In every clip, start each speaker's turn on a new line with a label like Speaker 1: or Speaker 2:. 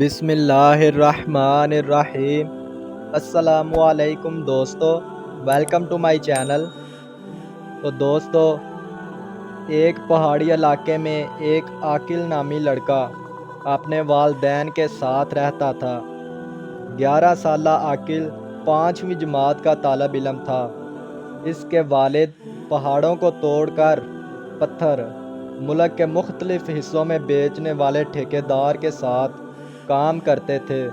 Speaker 1: بسم اللہ الرحمن الرحیم۔ السلام علیکم دوستو، ویلکم ٹو مائی چینل۔ تو دوستو، ایک پہاڑی علاقے میں ایک عاقل نامی لڑکا اپنے والدین کے ساتھ رہتا تھا۔ 11 سالہ عاقل 5ویں جماعت کا طالب علم تھا۔ اس کے والد پہاڑوں کو توڑ کر پتھر ملک کے مختلف حصوں میں بیچنے والے ٹھیکیدار کے ساتھ کام کرتے تھے،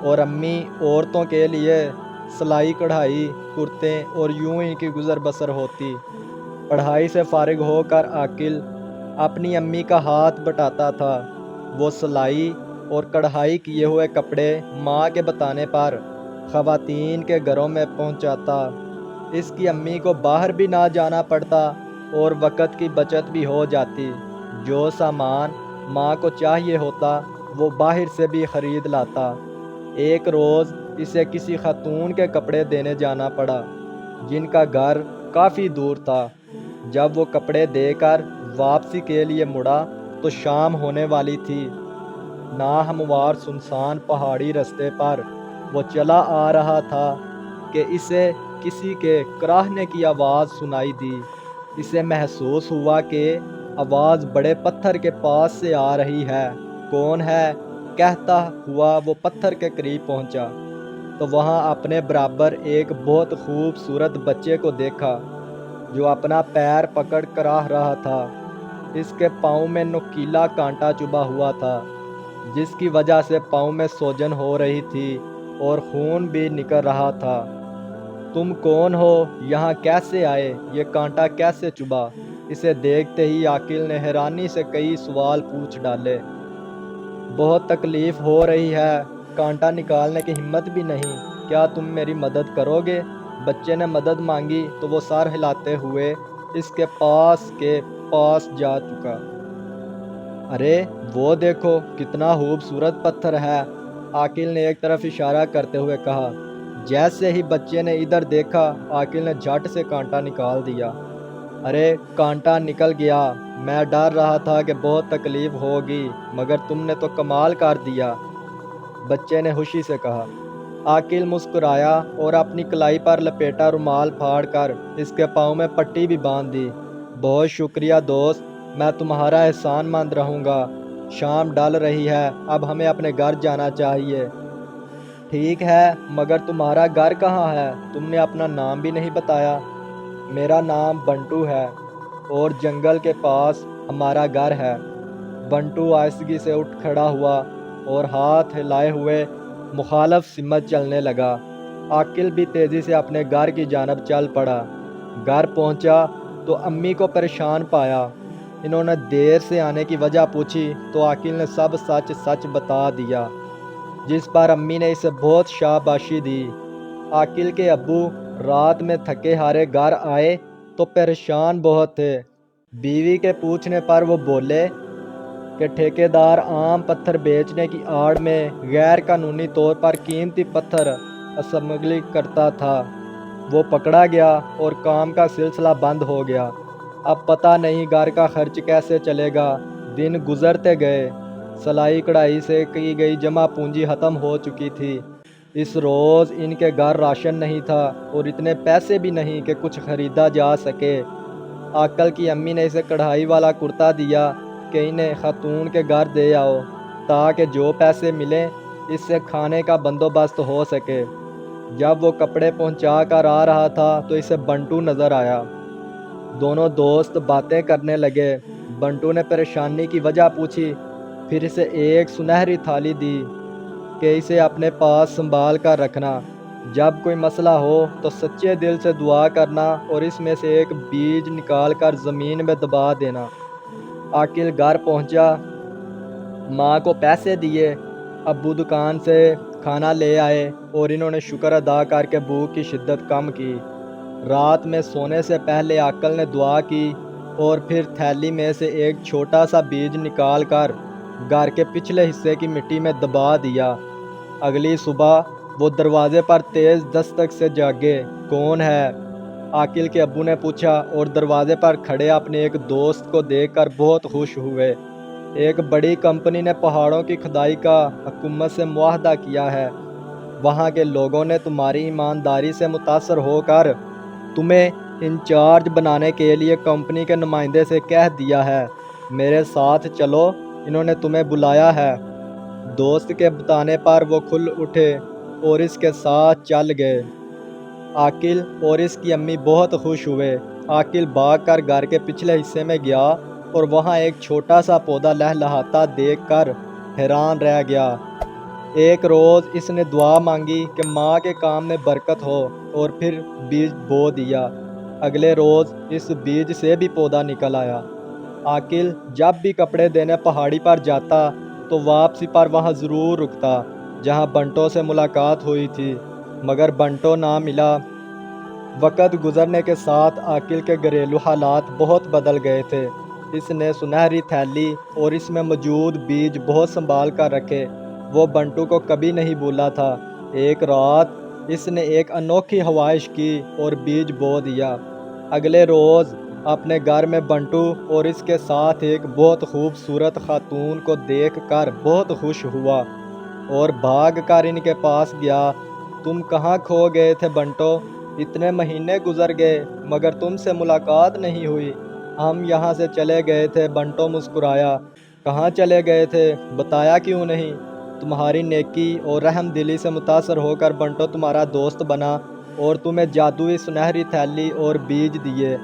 Speaker 1: اور امی عورتوں کے لیے سلائی کڑھائی کرتے اور یوں ان کی گزر بسر ہوتی۔ پڑھائی سے فارغ ہو کر عاقل اپنی امی کا ہاتھ بٹاتا تھا۔ وہ سلائی اور کڑھائی کیے ہوئے کپڑے ماں کے بتانے پر خواتین کے گھروں میں پہنچاتا۔ اس کی امی کو باہر بھی نہ جانا پڑتا اور وقت کی بچت بھی ہو جاتی۔ جو سامان ماں کو چاہیے ہوتا وہ باہر سے بھی خرید لاتا۔ ایک روز اسے کسی خاتون کے کپڑے دینے جانا پڑا، جن کا گھر کافی دور تھا۔ جب وہ کپڑے دے کر واپسی کے لیے مڑا تو شام ہونے والی تھی۔ ناہموار سنسان پہاڑی رستے پر وہ چلا آ رہا تھا کہ اسے کسی کے کراہنے کی آواز سنائی دی۔ اسے محسوس ہوا کہ آواز بڑے پتھر کے پاس سے آ رہی ہے۔ کون ہے؟ کہتا ہوا وہ پتھر کے قریب پہنچا تو وہاں اپنے برابر ایک بہت خوبصورت بچے کو دیکھا جو اپنا پیر پکڑ کر آ رہا تھا۔ اس کے پاؤں میں نوکیلا کانٹا چبھا ہوا تھا، جس کی وجہ سے پاؤں میں سوجن ہو رہی تھی اور خون بھی نکل رہا تھا۔ تم کون ہو؟ یہاں کیسے آئے؟ یہ کانٹا کیسے چبھا؟ اسے دیکھتے ہی عاقل نے حیرانی سے کئی سوال پوچھ ڈالے۔ بہت تکلیف ہو رہی ہے، کانٹا نکالنے کی ہمت بھی نہیں، کیا تم میری مدد کرو گے؟ بچے نے مدد مانگی تو وہ سر ہلاتے ہوئے اس کے پاس جا چکا۔ ارے وہ دیکھو کتنا خوبصورت پتھر ہے، عاقل نے ایک طرف اشارہ کرتے ہوئے کہا۔ جیسے ہی بچے نے ادھر دیکھا، عاقل نے جھٹ سے کانٹا نکال دیا۔ ارے کانٹا نکل گیا، میں ڈر رہا تھا کہ بہت تکلیف ہوگی، مگر تم نے تو کمال کر دیا، بچے نے خوشی سے کہا۔ عاقل مسکرایا اور اپنی کلائی پر لپیٹا رومال پھاڑ کر اس کے پاؤں میں پٹی بھی باندھ دی۔ بہت شکریہ دوست، میں تمہارا احسان مند رہوں گا۔ شام ڈل رہی ہے، اب ہمیں اپنے گھر جانا چاہیے۔ ٹھیک ہے، مگر تمہارا گھر کہاں ہے؟ تم نے اپنا نام بھی نہیں بتایا۔ میرا نام بنٹو ہے اور جنگل کے پاس ہمارا گھر ہے۔ بنٹو آہستگی سے اٹھ کھڑا ہوا اور ہاتھ ہلائے ہوئے مخالف سمت چلنے لگا۔ عاقل بھی تیزی سے اپنے گھر کی جانب چل پڑا۔ گھر پہنچا تو امی کو پریشان پایا۔ انہوں نے دیر سے آنے کی وجہ پوچھی تو عاقل نے سب سچ سچ بتا دیا، جس پر امی نے اسے بہت شاباشی دی۔ عاقل کے ابو رات میں تھکے ہارے گھر آئے تو پریشان بہت تھے۔ بیوی کے پوچھنے پر وہ بولے کہ ٹھیکیدار عام پتھر بیچنے کی آڑ میں غیر قانونی طور پر قیمتی پتھر اسمگلنگ کرتا تھا۔ وہ پکڑا گیا اور کام کا سلسلہ بند ہو گیا۔ اب پتہ نہیں گھر کا خرچ کیسے چلے گا۔ دن گزرتے گئے، سلائی کڑھائی سے کی گئی جمع پونجی ختم ہو چکی تھی۔ اس روز ان کے گھر راشن نہیں تھا اور اتنے پیسے بھی نہیں کہ کچھ خریدا جا سکے۔ عاقل کی امی نے اسے کڑھائی والا کرتا دیا کہ انہیں خاتون کے گھر دے آؤ، تاکہ جو پیسے ملیں اس سے کھانے کا بندوبست ہو سکے۔ جب وہ کپڑے پہنچا کر آ رہا تھا تو اسے بنٹو نظر آیا۔ دونوں دوست باتیں کرنے لگے۔ بنٹو نے پریشانی کی وجہ پوچھی، پھر اسے ایک سنہری تھالی دی کہ اسے اپنے پاس سنبھال کر رکھنا۔ جب کوئی مسئلہ ہو تو سچے دل سے دعا کرنا اور اس میں سے ایک بیج نکال کر زمین میں دبا دینا۔ عاقل گھر پہنچا، ماں کو پیسے دیے، ابو دکان سے کھانا لے آئے اور انہوں نے شکر ادا کر کے بھوک کی شدت کم کی۔ رات میں سونے سے پہلے عاقل نے دعا کی اور پھر تھیلی میں سے ایک چھوٹا سا بیج نکال کر گھر کے پچھلے حصے کی مٹی میں دبا دیا۔ اگلی صبح وہ دروازے پر تیز دستک سے جاگے۔ کون ہے؟ عاقل کے ابو نے پوچھا اور دروازے پر کھڑے اپنے ایک دوست کو دیکھ کر بہت خوش ہوئے۔ ایک بڑی کمپنی نے پہاڑوں کی کھدائی کا حکومت سے معاہدہ کیا ہے۔ وہاں کے لوگوں نے تمہاری ایمانداری سے متاثر ہو کر تمہیں انچارج بنانے کے لیے کمپنی کے نمائندے سے کہہ دیا ہے۔ میرے ساتھ چلو، انہوں نے تمہیں بلایا ہے۔ دوست کے بتانے پر وہ کھل اٹھے اور اس کے ساتھ چل گئے۔ عاقل اور اس کی امی بہت خوش ہوئے۔ عاقل بھاگ کر گھر کے پچھلے حصے میں گیا اور وہاں ایک چھوٹا سا پودا لہلہاتا دیکھ کر حیران رہ گیا۔ ایک روز اس نے دعا مانگی کہ ماں کے کام میں برکت ہو اور پھر بیج بو دیا۔ اگلے روز اس بیج سے بھی پودا نکل آیا۔ عاقل جب بھی کپڑے دینے پہاڑی پر جاتا تو واپسی پر وہاں ضرور رکتا جہاں بنٹو سے ملاقات ہوئی تھی، مگر بنٹو نہ ملا۔ وقت گزرنے کے ساتھ عاقل کے گھریلو حالات بہت بدل گئے تھے۔ اس نے سنہری تھیلی اور اس میں موجود بیج بہت سنبھال کر رکھے۔ وہ بنٹو کو کبھی نہیں بھولا تھا۔ ایک رات اس نے ایک انوکھی خواہش کی اور بیج بو دیا۔ اگلے روز اپنے گھر میں بنٹو اور اس کے ساتھ ایک بہت خوبصورت خاتون کو دیکھ کر بہت خوش ہوا اور بھاگ کر ان کے پاس گیا۔ تم کہاں کھو گئے تھے بنٹو؟ اتنے مہینے گزر گئے مگر تم سے ملاقات نہیں ہوئی۔ ہم یہاں سے چلے گئے تھے، بنٹو مسکرایا۔ کہاں چلے گئے تھے؟ بتایا کیوں نہیں؟ تمہاری نیکی اور رحم دلی سے متاثر ہو کر بنٹو تمہارا دوست بنا اور تمہیں جادوئی سنہری تھیلی اور بیج دیے۔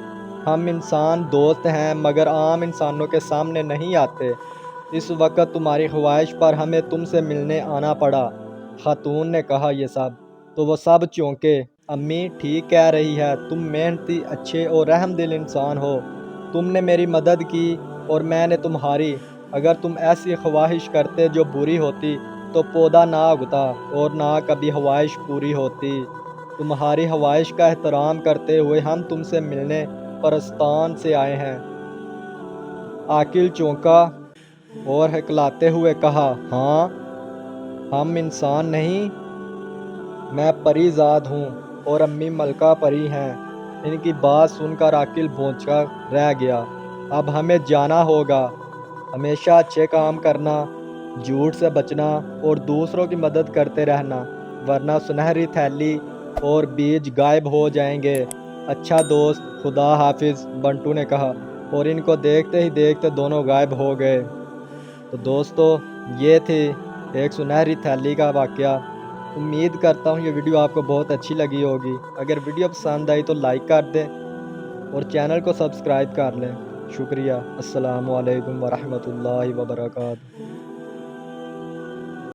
Speaker 1: ہم انسان دوست ہیں مگر عام انسانوں کے سامنے نہیں آتے۔ اس وقت تمہاری خواہش پر ہمیں تم سے ملنے آنا پڑا۔ خاتون نے کہا یہ سب تو وہ سب چونکے۔ امی ٹھیک کہہ رہی ہے، تم محنتی، اچھے اور رحم دل انسان ہو۔ تم نے میری مدد کی اور میں نے تمہاری۔ اگر تم ایسی خواہش کرتے جو بری ہوتی تو پودا نہ اگتا اور نہ کبھی خواہش پوری ہوتی۔ تمہاری خواہش کا احترام کرتے ہوئے ہم تم سے ملنے پرستان سے آئے ہیں۔ عاقل چونکا اور ہکلاتے ہوئے کہا، ہاں، ہم انسان نہیں، میں پری زاد ہوں اور امی ملکہ پری ہیں۔ ان کی بات سن کر عاقل بھونچا رہ گیا۔ اب ہمیں جانا ہوگا۔ ہمیشہ اچھے کام کرنا، جھوٹ سے بچنا اور دوسروں کی مدد کرتے رہنا، ورنہ سنہری تھیلی اور بیج غائب ہو جائیں گے۔ اچھا دوست، خدا حافظ، بنٹو نے کہا اور ان کو دیکھتے ہی دیکھتے دونوں غائب ہو گئے۔ تو دوستو، یہ تھی ایک سنہری تھیلی کا واقعہ۔ امید کرتا ہوں یہ ویڈیو آپ کو بہت اچھی لگی ہوگی۔ اگر ویڈیو پسند آئی تو لائک کر دیں اور چینل کو سبسکرائب کر لیں۔ شکریہ۔ السلام علیکم ورحمۃ اللہ وبرکاتہ۔